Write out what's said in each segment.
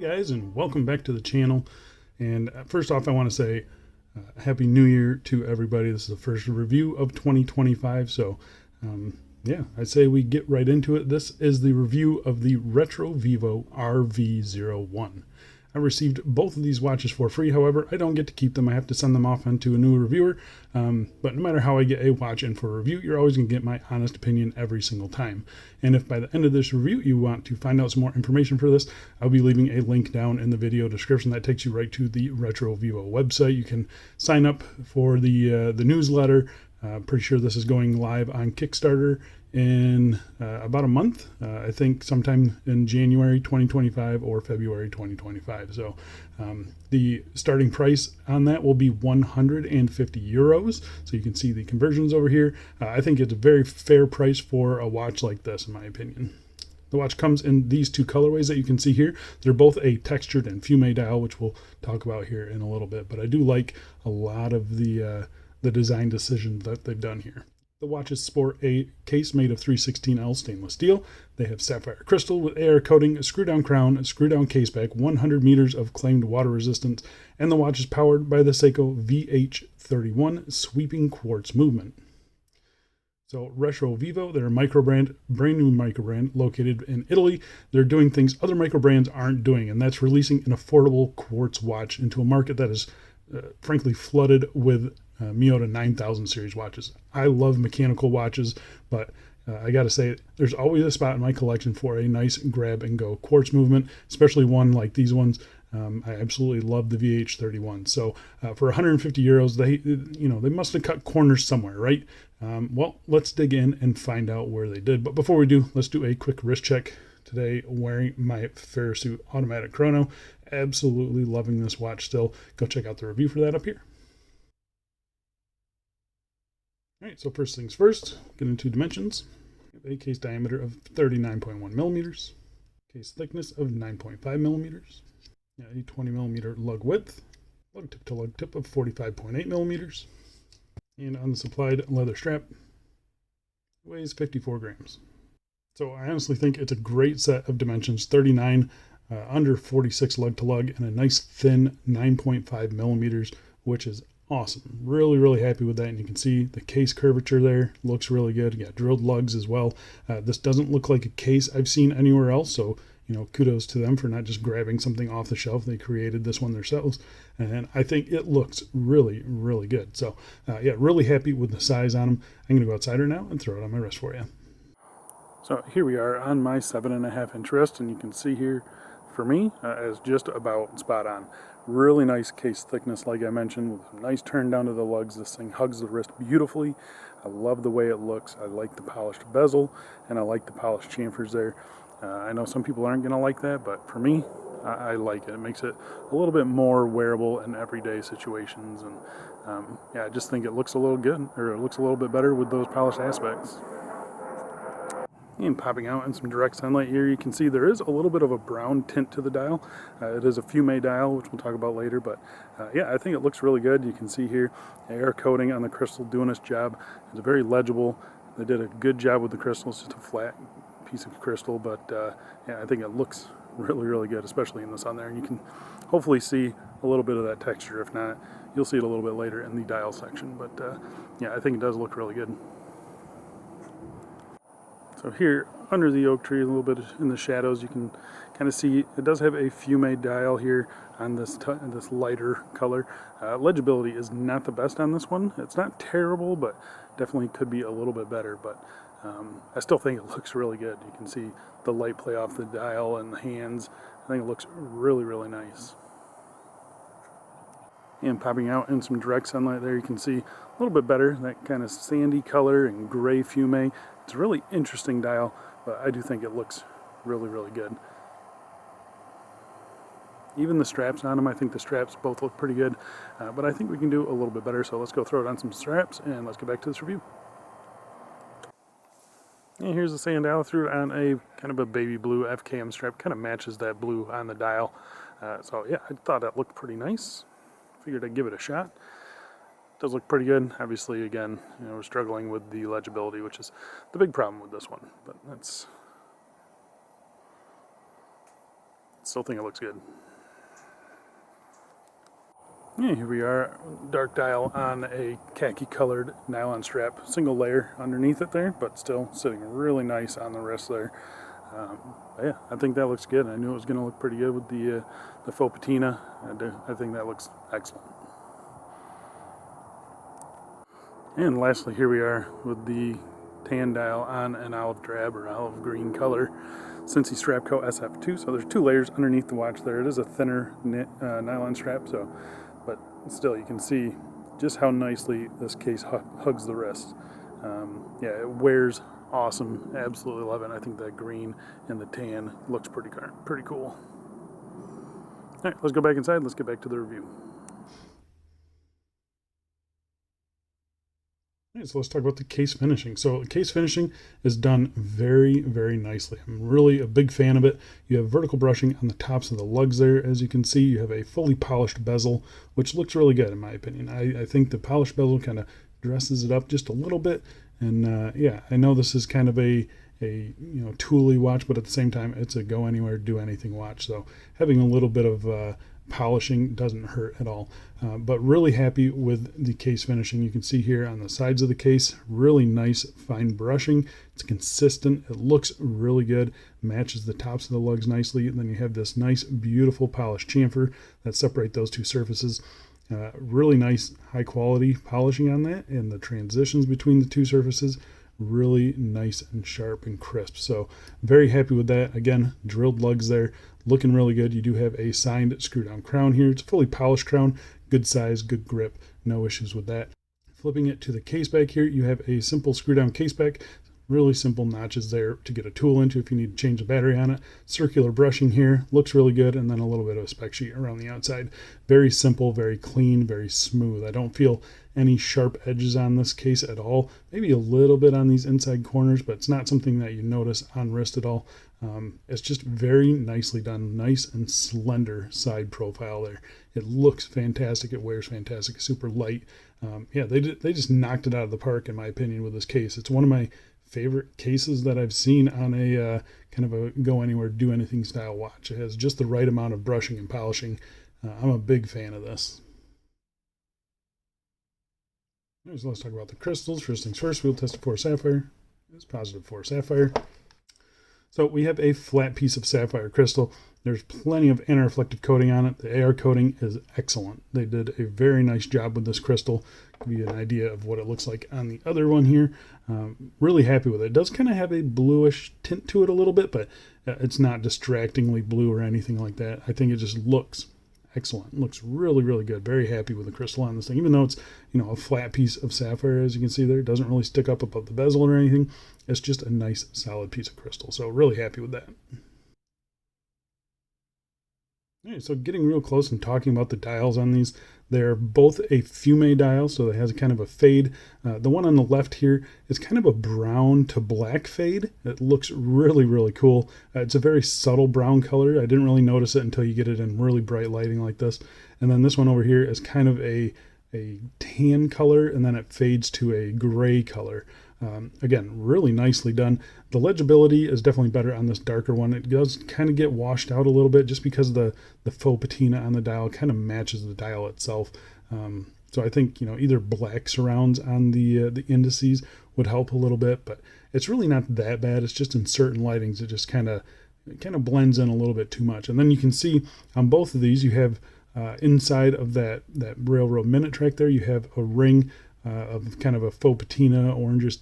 Hi guys, and welcome back to the channel. And first off, I want to say Happy New Year to everybody. This is the first review of 2025, so yeah, I'd say we get right into it. This is the review of the RETROVIVO RV01. I received both of these watches for free. However, I don't get to keep them. I have to send them off onto a new reviewer. But no matter how I get a watch in for a review, you're always going to get my honest opinion every single time. And if by the end of this review you want to find out some more information for this, I'll be leaving a link down in the video description that takes you right to the RETROVIVO website. You can sign up for the newsletter. Pretty sure this is going live on Kickstarter in about a month. I think sometime in January 2025 or February 2025. So the starting price on that will be 150 euros. So you can see the conversions over here. I think it's a very fair price for a watch like this, in my opinion. The watch comes in these two colorways that you can see here. They're both a textured and fume dial, which we'll talk about here in a little bit. But I do like a lot of the design decisions that they've done here. The watches sport a case made of 316L stainless steel. They have sapphire crystal with AR coating, a screw-down crown, a screw-down caseback, 100 meters of claimed water resistance, and the watch is powered by the Seiko VH31 sweeping quartz movement. So RETROVIVO, they're a microbrand, brand new microbrand located in Italy. They're doing things other microbrands aren't doing, and that's releasing an affordable quartz watch into a market that is frankly flooded with Miyota 9000 series watches. I love mechanical watches, but I gotta say, there's always a spot in my collection for a nice grab and go quartz movement, especially one like these ones. I absolutely love the VH31. So for 150 euros, they must have cut corners somewhere, right? Well, let's dig in and find out where they did. But before we do, let's do a quick wrist check. Today, wearing my Ferrosuit automatic chrono. Absolutely loving this watch still. Go check out the review for that up here. All right, so first things first, get into dimensions. A case diameter of 39.1 millimeters, case thickness of 9.5 millimeters, a 20 millimeter lug width, lug tip to lug tip of 45.8 millimeters, and on the supplied leather strap, weighs 54 grams. So I honestly think it's a great set of dimensions, 39 under 46 lug to lug, and a nice thin 9.5 millimeters, which is awesome. Really happy with that. And you can see the case curvature there looks really good. You got drilled lugs as well. This doesn't look like a case I've seen anywhere else, so kudos to them for not just grabbing something off the shelf. They created this one themselves, and I think it looks really good. So yeah, really happy with the size on them. I'm gonna go outside right now and throw it on my wrist for you. So here we are on my 7.5 inch wrist, and you can see here for me is just about spot on. Really nice case thickness, like I mentioned, with some nice turn down to the lugs. This thing hugs the wrist beautifully. I love the way it looks. I like the polished bezel, and I like the polished chamfers there. I know some people aren't going to like that, but for me, I like it. It makes it a little bit more wearable in everyday situations, and yeah, I just think it looks a little good, or it looks a little bit better with those polished aspects. And popping out in some direct sunlight here, you can see there is a little bit of a brown tint to the dial. It is a fume dial, which we'll talk about later, but yeah, I think it looks really good. You can see here air coating on the crystal doing its job. It's very legible. They did a good job with the crystal. It's just a flat piece of crystal, but yeah, I think it looks really good, especially in the sun there. And you can hopefully see a little bit of that texture. If not, you'll see it a little bit later in the dial section, but yeah, I think it does look really good. So here, under the oak tree, a little bit in the shadows, you can kind of see it does have a fume dial here on this lighter color. Legibility is not the best on this one. It's not terrible, but definitely could be a little bit better. But I still think it looks really good. You can see the light play off the dial and the hands. I think it looks really nice. And popping out in some direct sunlight there, you can see a little bit better, that kind of sandy color and gray fume. It's a really interesting dial, but I do think it looks really good. Even the straps on them, I think the straps both look pretty good, but I think we can do a little bit better, so let's go throw it on some straps and let's get back to this review. And here's the sand dial. I threw it on a kind of a baby blue FKM strap, kind of matches that blue on the dial. So yeah, I thought that looked pretty nice. Figured I'd give it a shot. Does look pretty good. Obviously, again, we're struggling with the legibility, which is the big problem with this one. But that's Still think it looks good. Yeah, here we are, dark dial on a khaki colored nylon strap, single layer underneath it there, but still sitting really nice on the wrist there. Yeah, I think that looks good. I knew it was going to look pretty good with the faux patina. I think that looks excellent. And lastly, here we are with the tan dial on an olive drab or olive green color Cincy Strapco SF2. So there's 2 layers underneath the watch there. It is a thinner nylon strap, but still you can see just how nicely this case hugs the wrist. Yeah, it wears awesome. Absolutely love it. I think that green and the tan looks pretty cool. All right, let's go back inside. Let's get back to the review. All right, so let's talk about the case finishing. So case finishing is done very, very nicely. I'm really a big fan of it. You have vertical brushing on the tops of the lugs there. As you can see, you have a fully polished bezel, which looks really good in my opinion. I think the polished bezel kind of dresses it up just a little bit. And yeah, I know this is kind of a tooly watch, but at the same time, it's a go anywhere, do anything watch. So having a little bit of polishing doesn't hurt at all. But really happy with the case finishing. You can see here on the sides of the case, really nice fine brushing. It's consistent. It looks really good. Matches the tops of the lugs nicely. And then you have this nice, beautiful polished chamfer that separate those 2 surfaces. Really nice high quality polishing on that, and the transitions between the 2 surfaces really nice and sharp and crisp. So very happy with that. Again, drilled lugs there, looking really good. You do have a signed screw down crown here. It's a fully polished crown, good size, good grip, no issues with that. Flipping it to the case back here, you have a simple screw down case back. Really simple notches there to get a tool into if you need to change the battery on it. Circular brushing here, looks really good, and then a little bit of a spec sheet around the outside. Very simple, very clean, very smooth. I don't feel any sharp edges on this case at all. Maybe a little bit on these inside corners, but it's not something that you notice on wrist at all. It's just very nicely done, nice and slender side profile there. It looks fantastic, it wears fantastic, it's super light. Yeah, they just knocked it out of the park in my opinion with this case. It's one of my favorite cases that I've seen on a kind of a go anywhere, do anything style watch. It has just the right amount of brushing and polishing. I'm a big fan of this. So let's talk about the crystals. First things first, we'll test it for sapphire. It's positive for sapphire. So we have a flat piece of sapphire crystal. There's plenty of anti-reflective coating on it. The AR coating is excellent. They did a very nice job with this crystal. Give you an idea of what it looks like on the other one here. Really happy with it. It does kind of have a bluish tint to it a little bit, but it's not distractingly blue or anything like that. I think it just looks excellent. It looks really, really good. Very happy with the crystal on this thing. Even though it's, a flat piece of sapphire, as you can see there, it doesn't really stick up above the bezel or anything. It's just a nice, solid piece of crystal. So really happy with that. All right, so getting real close and talking about the dials on these, they're both a fume dial, so it has a kind of a fade. The one on the left here is kind of a brown to black fade. It looks really, really cool. It's a very subtle brown color. I didn't really notice it until you get it in really bright lighting like this. And then this one over here is kind of a tan color, and then it fades to a gray color. Again, really nicely done. The legibility is definitely better on this darker one. It does kind of get washed out a little bit just because the faux patina on the dial kind of matches the dial itself. So I think, either black surrounds on the indices would help a little bit, but it's really not that bad. It's just in certain lightings, it just kind of blends in a little bit too much. And then you can see on both of these, you have inside of that railroad minute track there, you have a ring of kind of a faux patina, orangish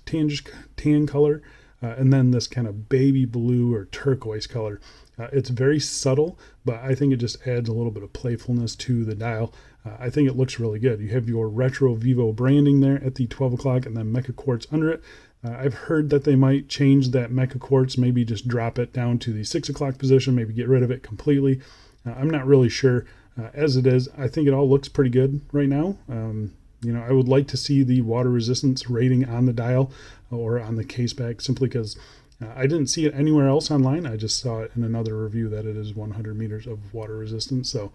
tan color, and then this kind of baby blue or turquoise color. It's very subtle, but I think it just adds a little bit of playfulness to the dial. I think it looks really good. You have your RETROVIVO branding there at the 12 o'clock and then Mecha Quartz under it. I've heard that they might change that Mecha Quartz, maybe just drop it down to the 6 o'clock position, maybe get rid of it completely. I'm not really sure. As it is, I think it all looks pretty good right now. I would like to see the water resistance rating on the dial or on the case back, simply because I didn't see it anywhere else online. I just saw it in another review that it is 100 meters of water resistance. So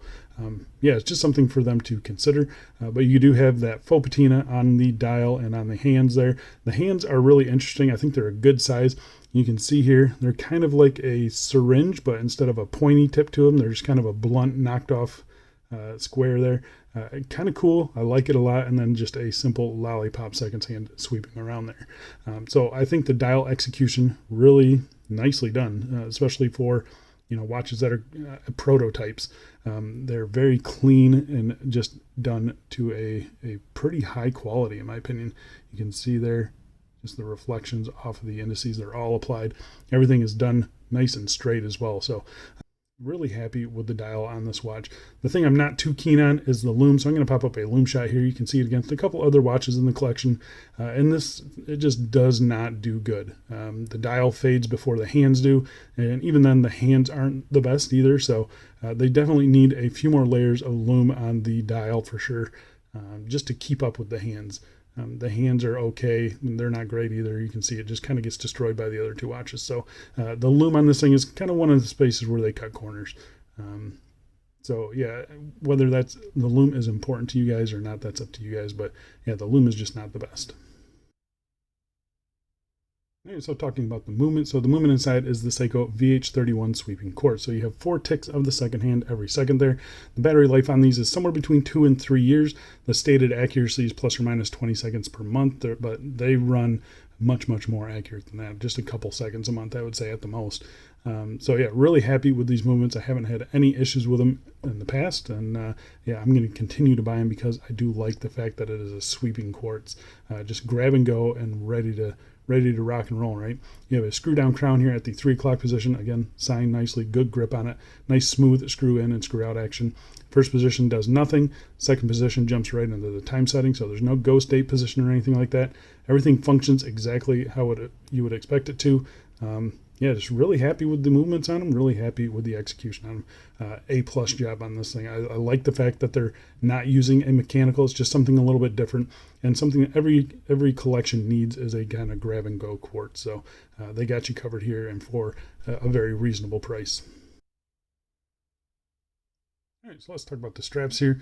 yeah, it's just something for them to consider. But you do have that faux patina on the dial and on the hands there. The hands are really interesting. I think they're a good size. You can see here, they're kind of like a syringe, but instead of a pointy tip to them, they're just kind of a blunt, knocked off square there. Kind of cool. I like it a lot. And then just a simple lollipop seconds hand sweeping around there. So I think the dial execution really nicely done, especially for watches that are prototypes. They're very clean and just done to a pretty high quality, in my opinion. You can see there just the reflections off of the indices. They're all applied. Everything is done nice and straight as well. So really happy with the dial on this watch. The thing I'm not too keen on is the lume, so I'm going to pop up a lume shot here. You can see it against a couple other watches in the collection, and it just does not do good. The dial fades before the hands do, and even then the hands aren't the best either, so they definitely need a few more layers of lume on the dial for sure, just to keep up with the hands. The hands are okay, and they're not great either. You can see it just kind of gets destroyed by the other two watches. So the lume on this thing is kind of one of the spaces where they cut corners. So yeah, whether that's the lume is important to you guys or not, that's up to you guys. But yeah, the lume is just not the best. Okay, so talking about the movement, so the movement inside is the Seiko VH31 sweeping quartz. So you have 4 ticks of the second hand every second there. The battery life on these is somewhere between 2 and 3 years. The stated accuracy is plus or minus 20 seconds per month, but they run much more accurate than that. Just a couple seconds a month, I would say, at the most. So yeah, really happy with these movements. I haven't had any issues with them in the past, and yeah, I'm going to continue to buy them because I do like the fact that it is a sweeping quartz. Just grab and go and ready to rock and roll, right? You have a screw down crown here at the 3 o'clock position. Again, signed nicely, good grip on it. Nice smooth screw in and screw out action. First position does nothing. Second position jumps right into the time setting, so there's no ghost date position or anything like that. Everything functions exactly how you would expect it to. Yeah, just really happy with the movements on them, really happy with the execution on them. A+ job on this thing. I like the fact that they're not using a mechanical. It's just something a little bit different, and something that every collection needs is a kind of grab and go quartz. So they got you covered here, and for a very reasonable price. All right, so let's talk about the straps here.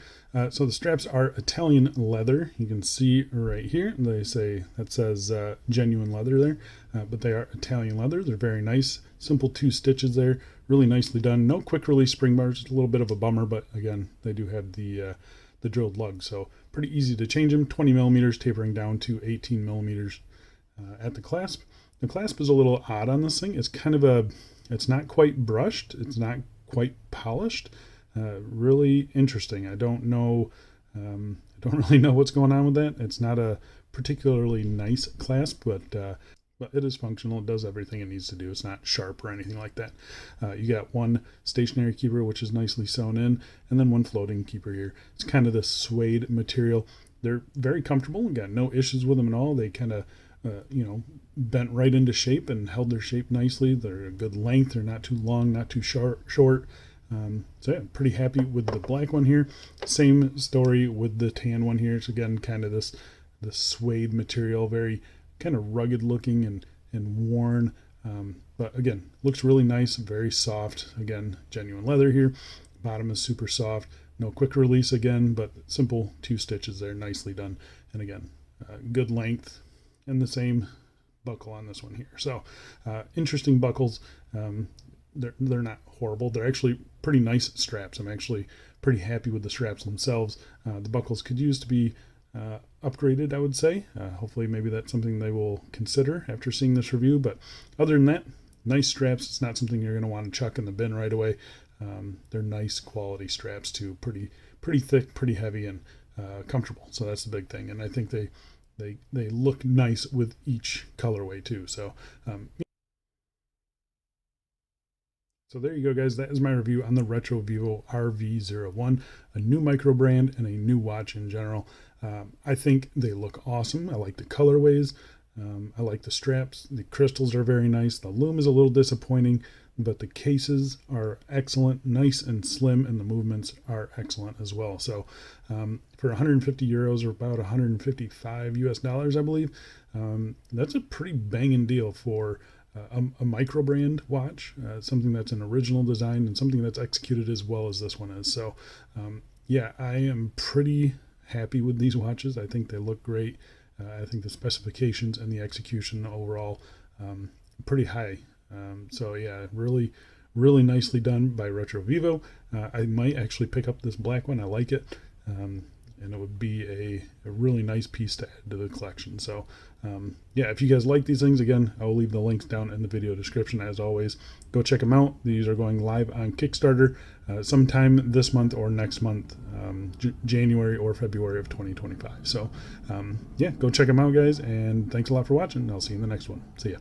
So the straps are Italian leather. You can see right here, that says genuine leather there, but they are Italian leather. They're very nice, simple 2 stitches there, really nicely done. No quick release spring bars, just a little bit of a bummer, but again, they do have the drilled lug, so pretty easy to change them. 20 millimeters tapering down to 18 millimeters at the clasp. The clasp is a little odd on this thing. It's it's not quite brushed. It's not quite polished. Really interesting. I don't know. I don't really know what's going on with that. It's not a particularly nice clasp, but it is functional. It does everything it needs to do. It's not sharp or anything like that. You got one stationary keeper, which is nicely sewn in, and then one floating keeper here. It's kind of this suede material. They're very comfortable. Got no issues with them at all. They kind of bent right into shape and held their shape nicely. They're a good length. They're not too long, not too short. So yeah, pretty happy with the black one here. Same story with the tan one here. It's again kind of this suede material, very kind of rugged looking and worn. But again, looks really nice, very soft. Again, genuine leather here. Bottom is super soft. No quick release again, but simple 2 stitches there, nicely done. And again, good length, and the same buckle on this one here. So interesting buckles. They're not horrible. They're actually pretty nice straps. I'm actually pretty happy with the straps themselves. The buckles could use to be upgraded, I would say. Hopefully maybe that's something they will consider after seeing this review. But other than that, nice straps. It's not something you're going to want to chuck in the bin right away. They're nice quality straps too. Pretty thick, pretty heavy, and comfortable. So that's the big thing. And I think they look nice with each colorway too. So So there you go, guys. That is my review on the RETROVIVO RV01, a new micro brand and a new watch in general. I think they look awesome. I like the colorways. I like the straps. The crystals are very nice. The lume is a little disappointing, but the cases are excellent, nice and slim, and the movements are excellent as well. So for 150 euros or about 155 US dollars, I believe, that's a pretty banging deal for a micro brand watch, something that's an original design and something that's executed as well as this one is. So yeah, I am pretty happy with these watches. I think they look great. I think the specifications and the execution overall pretty high. So yeah, really, really nicely done by RETROVIVO. I might actually pick up this black one. I like it. And it would be a really nice piece to add to the collection. So yeah, if you guys like these things, again, I will leave the links down in the video description as always. Go check them out. These are going live on Kickstarter sometime this month or next month, January or February of 2025. So yeah, go check them out, guys, and thanks a lot for watching. I'll see you in the next one. See ya.